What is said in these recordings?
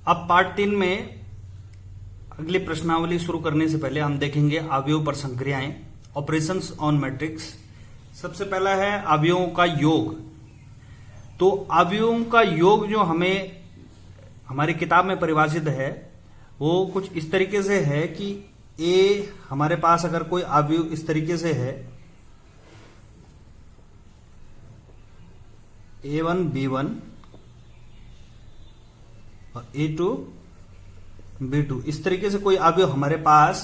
अब पार्ट 3 में अगली प्रश्नावली शुरू करने से पहले हम देखेंगे अवयव पर संक्रियाएं, ऑपरेशंस ऑन मैट्रिक्स। सबसे पहला है अवयवों का योग। तो अवयवों का योग जो हमें हमारी किताब में परिभाषित है वो कुछ इस तरीके से है कि ए हमारे पास अगर कोई अवयव इस तरीके से है A1 B1 और A2 B2, इस तरीके से कोई अवयव हमारे पास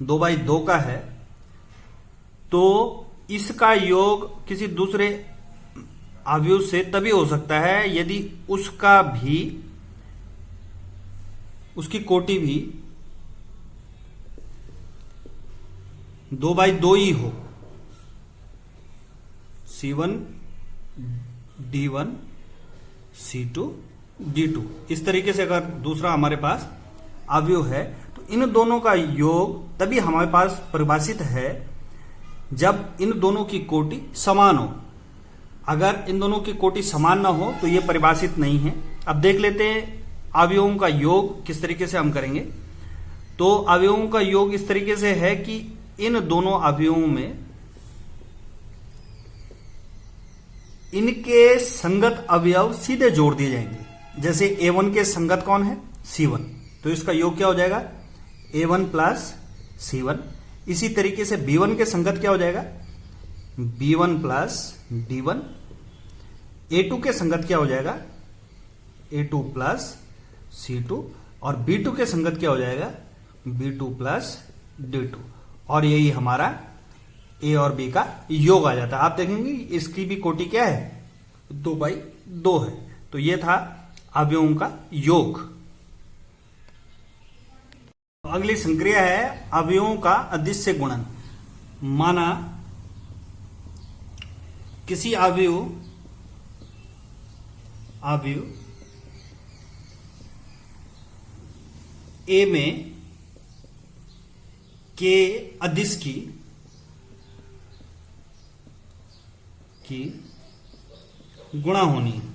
2/2 का है, तो इसका योग किसी दूसरे अवयव से तभी हो सकता है यदि उसकी कोटि भी 2/2 ही हो। C1 D1 C2 D2, इस तरीके से अगर दूसरा हमारे पास अवयव है तो इन दोनों का योग तभी हमारे पास परिभाषित है जब इन दोनों की कोटि समान हो। अगर इन दोनों की कोटि समान ना हो तो यह परिभाषित नहीं है। अब देख लेते हैं अवयवों का योग किस तरीके से हम करेंगे। तो अवयवों का योग इस तरीके से है कि इन दोनों अवयवों में इनके संगत अवयव सीधे जोड़ दिए जाएंगे। जैसे A1 के संगत कौन है? C1, तो इसका योग क्या हो जाएगा? A1 plus C1। इसी तरीके से B1 के संगत क्या हो जाएगा? B1 plus D1। A2 के संगत क्या हो जाएगा? A2 plus C2। और B2 के संगत क्या हो जाएगा? B2 plus D2। और यही हमारा A और B का योग आ जाता है। आप देखेंगे इसकी भी कोटि क्या है? 2/2 है। तो यह था अवयवों का योग। अगली संक्रिया है अवयवों का अदिश्य गुणन। माना किसी अवयव A में के अदिश की गुणा होनी है।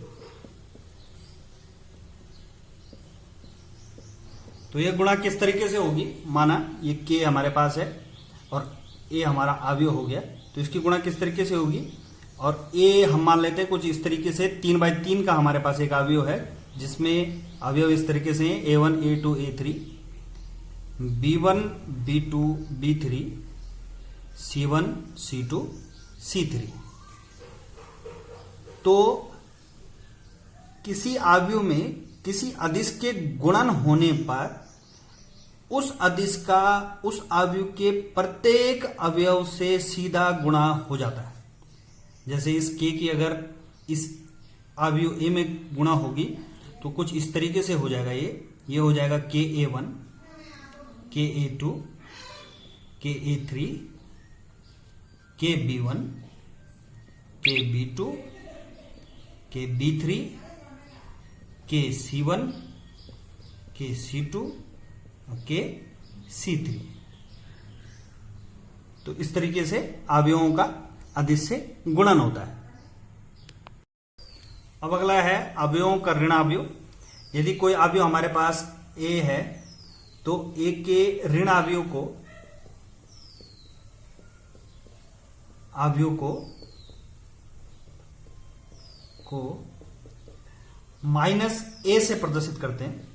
तो यह गुणा किस तरीके से होगी? माना ये के हमारे पास है और ए हमारा अवयव हो गया, तो इसकी गुणा किस तरीके से होगी? और ए हम मान लेते हैं कुछ इस तरीके से 3/3 का हमारे पास एक अवयव है जिसमें अवयव इस तरीके से हैं A1 A2 A3 B1 B2 B3 C1 C2 C3। तो किसी अवयव में किसी अदिश के गुणन होने पर उस अदिश का उस अवयव के प्रत्येक अवयव से सीधा गुणा हो जाता है। जैसे इस के की अगर इस अवयव ए में गुणा होगी तो कुछ इस तरीके से हो जाएगा। ये हो जाएगा KA1 KA2 KA3 KB1 KB2 KB3 KC1 KC2 KC3। तो इस तरीके से अवयवों का अदिश से गुणन होता है। अब अगला है अवयवों का ऋण अवयव। यदि कोई अवयव हमारे पास A है तो A के ऋण अवयव को -A से प्रदर्शित करते हैं।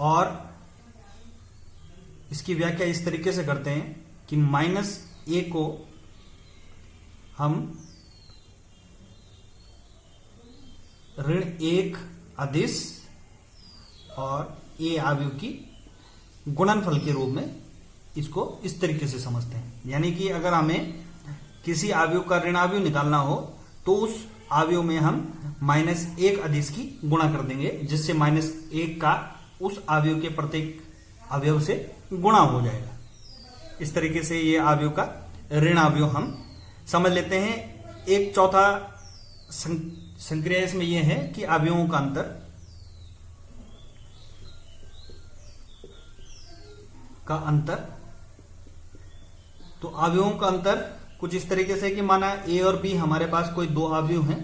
और इसकी व्याख्या इस तरीके से करते हैं कि -A को हम ऋण 1 अदिश और A अवयव की गुणनफल के रूप में इसको इस तरीके से समझते हैं। यानी कि अगर हमें किसी अवयव का ऋण अवयव निकालना हो तो उस अवयव में हम -1 अदिश की गुणा कर देंगे जिससे -1 का उस अवयव के प्रत्येक अवयव से गुणा हो जाएगा। इस तरीके से ये अवयव का ऋण अवयव हम समझ लेते हैं। एक चौथा संक्रिया इसमें यह है कि अवयवों का अंतर तो अवयवों का अंतर कुछ इस तरीके से कि माना ए और बी हमारे पास कोई दो अवयव हैं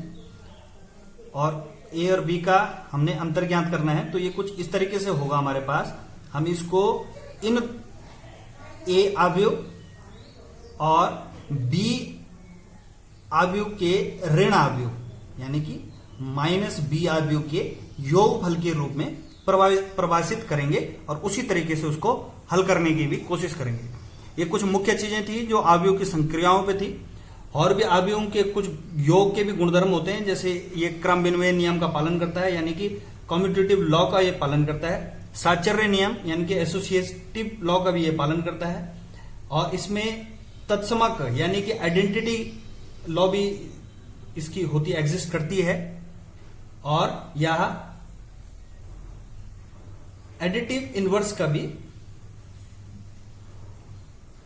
और ए और बी का हमने अंतर ज्ञात करना है, तो ये कुछ इस तरीके से होगा हमारे पास। हम इसको इन ए अवयव और बी अवयव के ऋण अवयव यानी कि माइनस बी अवयव के योगफल के रूप में परिभाषित करेंगे और उसी तरीके से उसको हल करने की भी कोशिश करेंगे। ये कुछ मुख्य चीजें थी जो अवयव की संक्रियाओं पे थी। और भी अवयवों के कुछ योग के भी गुणधर्म होते हैं, जैसे ये क्रम विनिमय नियम का पालन करता है यानी कि कम्यूटेटिव लॉ का ये पालन करता है। साचर्य नियम यानी कि एसोसिएटिव लॉ का भी ये पालन करता है। और इसमें तत्समक यानी कि आइडेंटिटी लॉ भी इसकी होती एग्जिस्ट करती है। और यह एडिटिव इनवर्स का भी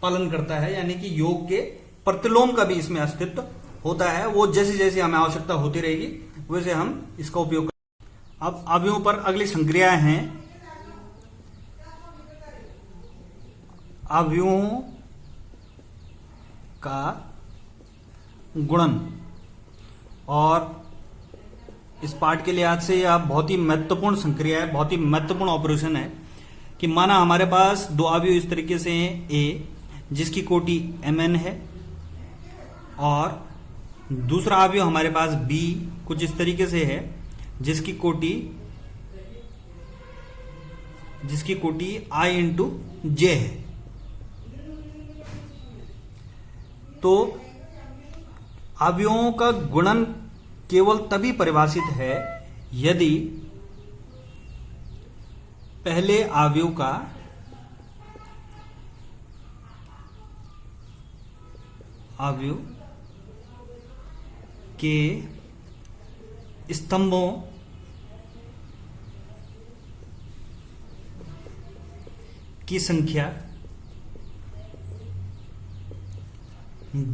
पालन करता है यानी कि योग के प्रतिलोम का भी इसमें अस्तित्व होता है। वो जैसे जैसे हमें आवश्यकता होती रहेगी वैसे हम इसका उपयोग करेंगे। अब अवयवों पर अगली संक्रियाएं हैं अवयवों का गुणन। और इस पाठ के लिहाज से यह बहुत ही महत्वपूर्ण संक्रिया है, बहुत ही महत्वपूर्ण ऑपरेशन है कि माना हमारे पास दो अवयव इस तरीके से हैं, ए जिसकी कोटि mn है और दूसरा अवयव हमारे पास b कुछ इस तरीके से है जिसकी कोटि i इंटू j है। तो अवयवों का गुणन केवल तभी परिभाषित है यदि पहले अवयव का अवयव के स्तंभों की संख्या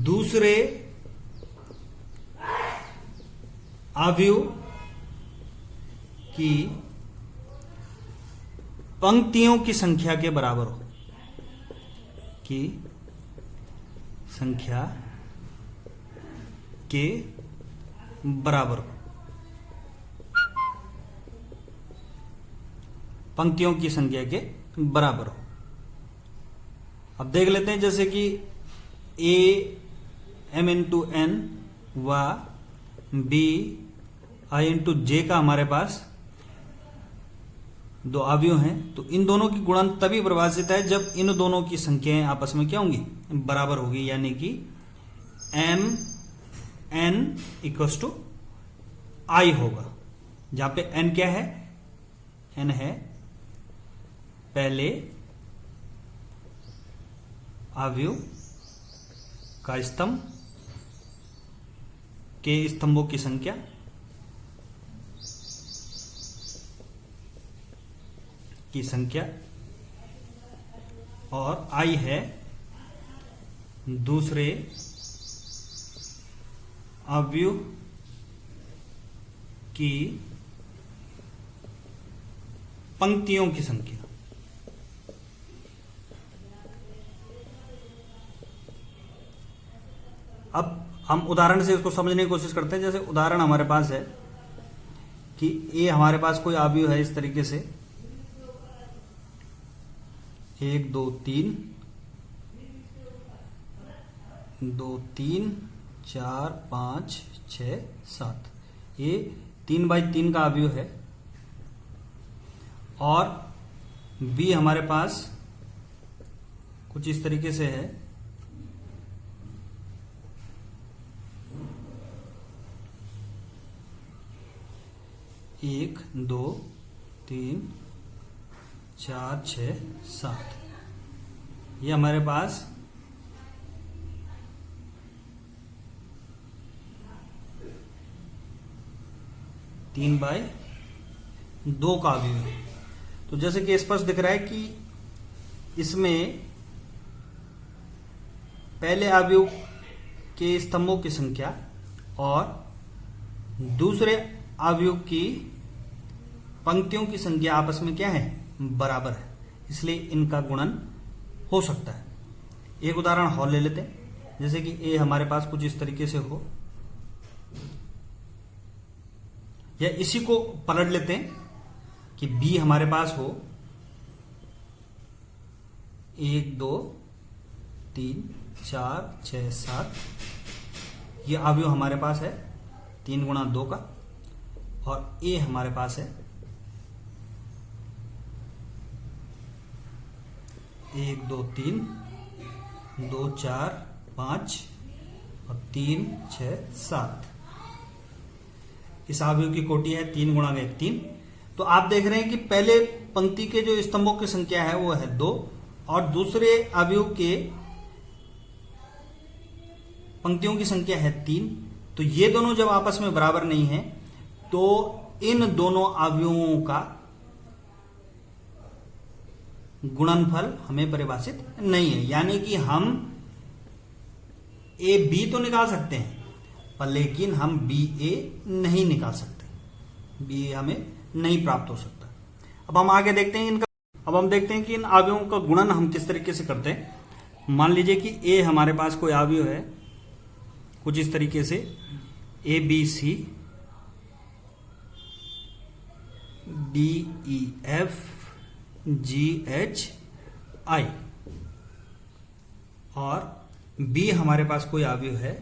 दूसरे अवयव की पंक्तियों की संख्या के बराबर हो की संख्या के बराबर हो। पंक्तियों की संख्या के बराबर हो। अब देख लेते हैं जैसे कि a m इंटू n व b i इंटू j का हमारे पास दो अवयव हैं, तो इन दोनों की गुणन तभी परिभाषित है जब इन दोनों की संख्याएं आपस में क्या होंगी, बराबर होगी। यानी कि m n equals to i होगा, जहां पे n क्या है, n है पहले अवयव का स्तंभ के स्तंभों की संख्या और i है दूसरे अवयव की पंक्तियों की संख्या। अब हम उदाहरण से इसको समझने की कोशिश करते हैं। जैसे उदाहरण हमारे पास है कि ए हमारे पास कोई अवयव है इस तरीके से 1 2 3 4 5 6 7, ये 3x3 का अवयव है। और बी हमारे पास कुछ इस तरीके से है 1 2 3 4 6 7, ये हमारे पास तीन बाय 2 का अवयव है। तो जैसे कि स्पष्ट दिख रहा है कि इसमें पहले अवयव के स्तंभों की संख्या और दूसरे अवयव की पंक्तियों की संख्या आपस में क्या है, बराबर है, इसलिए इनका गुणन हो सकता है। एक उदाहरण और ले लेते हैं। जैसे कि ए हमारे पास कुछ इस तरीके से हो, या इसी को पलट लेते हैं कि बी हमारे पास हो 1 2 3 4 6 7, ये अवयव हमारे पास है 3 गुणा 2 का, और ए हमारे पास है 1 2 3 2 4 5 और 3 6 7। इस अवयव की कोटि है 3 गुणा 1 3। तो आप देख रहे हैं कि पहले पंक्ति के जो स्तंभों की संख्या है वो है 2, और दूसरे अवयव के पंक्तियों की संख्या है 3। तो ये दोनों जब आपस में बराबर नहीं है तो इन दोनों अवयवों का गुणनफल हमें परिभाषित नहीं है। यानी कि हम ए बी तो निकाल सकते हैं पर लेकिन हम बी ए नहीं निकाल सकते, बी ए हमें नहीं प्राप्त हो सकता। अब हम आगे देखते हैं इनका, अब हम देखते हैं कि इन अवयवों का गुणन हम किस तरीके से करते हैं। मान लीजिए कि ए हमारे पास कोई अवयव है कुछ इस तरीके से A B C D E F G H I, और बी हमारे पास कोई अवयव है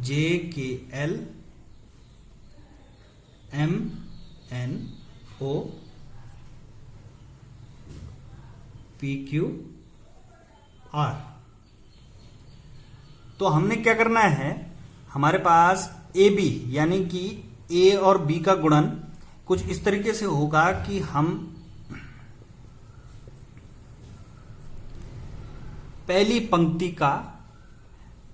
J K L M N O P Q R. तो हमने क्या करना है, हमारे पास ए बी यानी कि ए और बी का गुणन कुछ इस तरीके से होगा कि हम पहली पंक्ति का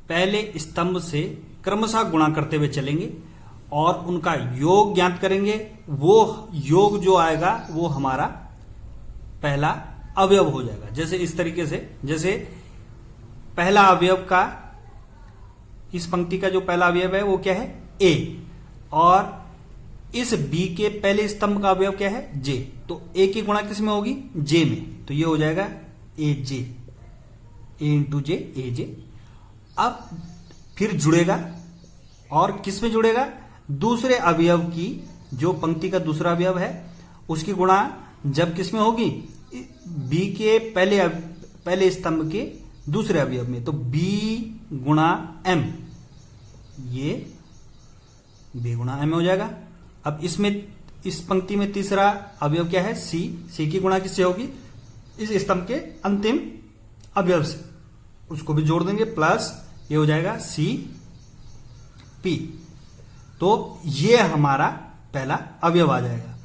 पहले स्तंभ से क्रमशः गुणा करते हुए चलेंगे और उनका योग ज्ञात करेंगे। वो योग जो आएगा वो हमारा पहला अवयव हो जाएगा। जैसे इस तरीके से, जैसे पहला अवयव का, इस पंक्ति का जो पहला अवयव है वो क्या है ए, और इस बी के पहले स्तंभ का अवयव क्या है जे। तो ए की गुणा किस में होगी जे में, तो ये हो जाएगा ए जे, ए इंटू जे ए जे। अब फिर जुड़ेगा, और किस में जुड़ेगा, दूसरे अवयव की, जो पंक्ति का दूसरा अवयव है उसकी गुणा जब किस में होगी बी के पहले स्तंभ के दूसरे अवयव में, तो बी गुणा एम, ये बी गुणा एम हो जाएगा। अब इसमें, इस पंक्ति में तीसरा अवयव क्या है सी, सी की गुणा किससे होगी इस स्तंभ के अंतिम अवयव से, उसको भी जोड़ देंगे, प्लस ये हो जाएगा सी पी। तो ये हमारा पहला अवयव आ जाएगा।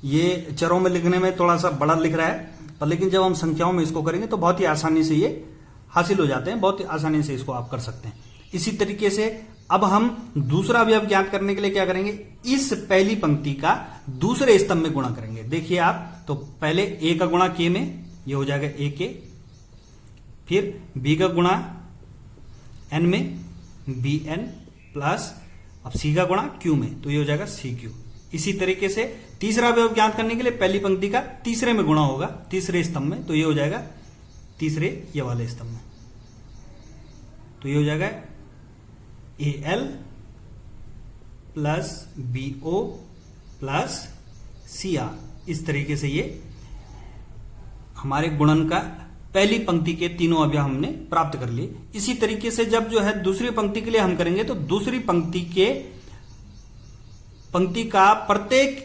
ये चरों में लिखने में थोड़ा सा बड़ा लिख रहा है, पर लेकिन जब हम संख्याओं में इसको करेंगे तो बहुत ही आसानी से ये हासिल हो जाते हैं, बहुत ही आसानी से इसको आप कर सकते हैं। इसी तरीके से अब हम दूसरा अवयव ज्ञात करने के लिए क्या करेंगे, इस पहली पंक्ति का दूसरे स्तंभ में गुणा करेंगे। देखिए आप, तो पहले ए का गुणा के में, ये हो जाएगा ए के, फिर बी का गुणा एन में बी एन, प्लस अब सी का गुणा क्यू में, तो ये हो जाएगा सी क्यू। इसी तरीके से तीसरा अवयव ज्ञात करने के लिए पहली पंक्ति का तीसरे में गुणा होगा, तीसरे स्तंभ में, तो ये हो जाएगा तीसरे ये वाले स्तंभ में, तो ये हो जाएगा A L plus B O plus C R. इस तरीके से ये हमारे गुणन का पहली पंक्ति के तीनों अवयव हमने प्राप्त कर लिए। इसी तरीके से जब जो है दूसरी पंक्ति के लिए हम करेंगे, तो दूसरी पंक्ति का प्रत्येक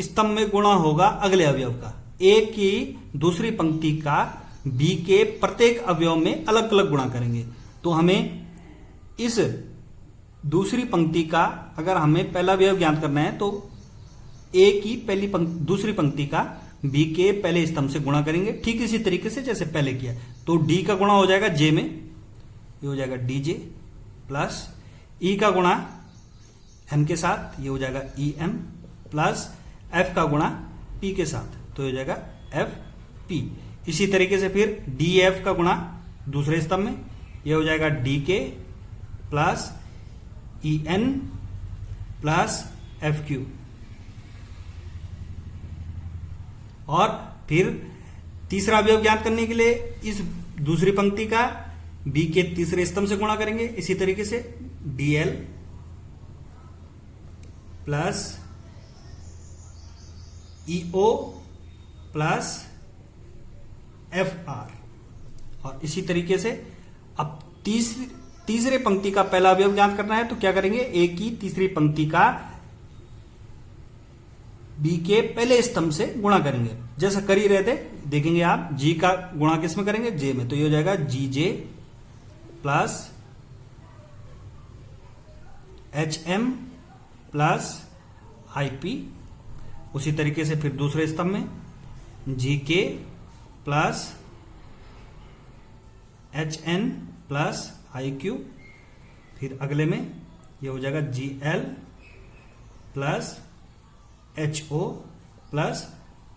स्तंभ में गुणा होगा अगले अवयव का। ए की दूसरी पंक्ति का बी के प्रत्येक अवयव में अलग अलग गुणा करेंगे। तो हमें इस दूसरी पंक्ति का, अगर हमें पहला अवयव ज्ञात करना है तो ए की दूसरी पंक्ति का बी के पहले स्तंभ से गुणा करेंगे, ठीक इसी तरीके से जैसे पहले किया। तो डी का गुणा हो जाएगा जे में, ये हो जाएगा डी जे, प्लस ई का गुणा एम के साथ, ये हो जाएगा ई एम, प्लस एफ का गुणा पी के साथ, तो हो जाएगा एफ पी। इसी तरीके से फिर डी एफ का गुणा दूसरे स्तंभ में, ये हो जाएगा D K plus E N plus F Q. और फिर तीसरा अवयव ज्ञात करने के लिए इस दूसरी पंक्ति का बी के तीसरे स्तंभ से गुणा करेंगे, इसी तरीके से DL plus EO plus FR, और इसी तरीके से अब तीसरे पंक्ति का पहला अवयव ज्ञात करना है, तो क्या करेंगे, ए की तीसरी पंक्ति का बी के पहले स्तंभ से गुणा करेंगे, जैसा कर ही रहे थे, देखेंगे आप। जी का गुणा किस में करेंगे, जे में, तो ये हो जाएगा GJ plus HM plus IP। उसी तरीके से फिर दूसरे स्तंभ में GK plus HN plus IQ, फिर अगले में ये हो जाएगा GL plus HO plus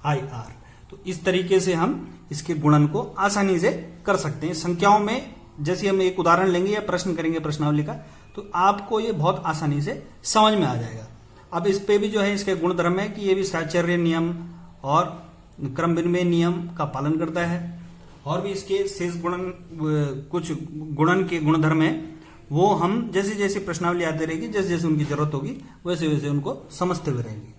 IR। तो इस तरीके से हम इसके गुणन को आसानी से कर सकते हैं। संख्याओं में जैसे हम एक उदाहरण लेंगे या प्रश्न करेंगे प्रश्नावली का, तो आपको ये बहुत आसानी से समझ में आ जाएगा। अब इस पे भी जो है इसके गुणधर्म है कि ये भी साहचर्य नियम और क्रम विनिमय नियम का पालन करता है, और भी इसके शेष गुणन, कुछ गुणन के गुणधर्म है, वो हम जैसे जैसे प्रश्नावली आती रहेगी, जैसे जैसे उनकी जरूरत होगी वैसे वैसे उनको समझते हुए रहेंगे।